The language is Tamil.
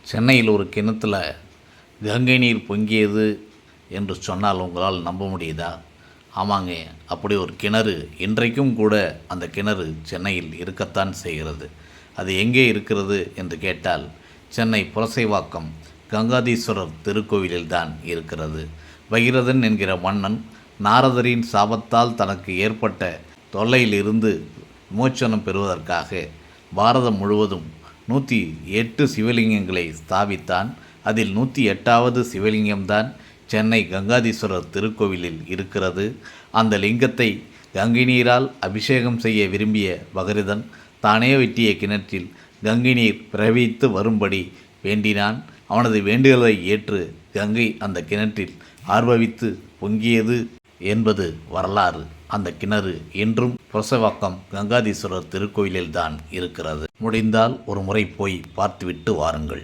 சென்னையில் ஒரு கிணத்துல கங்கை நீர் பொங்கியது என்று சொன்னால் உங்களால் நம்ப முடியுதா? ஆமாங்க, அப்படி ஒரு கிணறு இன்றைக்கும் கூட அந்த கிணறு சென்னையில் இருக்கத்தான் செய்கிறது. அது எங்கே இருக்கிறது என்று கேட்டால் சென்னை புரசைவாக்கம் கங்காதீஸ்வரர் திருக்கோவிலில்தான் இருக்கிறது. பகீரதன் என்கிற மன்னன் நாரதரின் சாபத்தால் தனக்கு ஏற்பட்ட தொல்லையிலிருந்து விமோச்சனம் பெறுவதற்காக பாரதம் முழுவதும் 108 சிவலிங்கங்களை ஸ்தாபித்தான். அதில் 108வது சிவலிங்கம்தான் சென்னை கங்காதீஸ்வரர் திருக்கோவிலில் இருக்கிறது. அந்த லிங்கத்தை கங்கை நீரால் அபிஷேகம் செய்ய விரும்பிய பகீரதன் தானே வெட்டிய கிணற்றில் கங்கை நீர் பிரவகித்து வரும்படி வேண்டினான். அவனது வேண்டுதலை ஏற்று கங்கை அந்த கிணற்றில் ஆர்ப்பரித்து பொங்கியது என்பது வரலாறு. அந்த கிணறு இன்றும் புரசைவாக்கம் கங்காதீஸ்வரர் திருக்கோயிலில்தான் இருக்கிறது. முடிந்தால் ஒரு முறை போய் பார்த்துவிட்டு வாருங்கள்.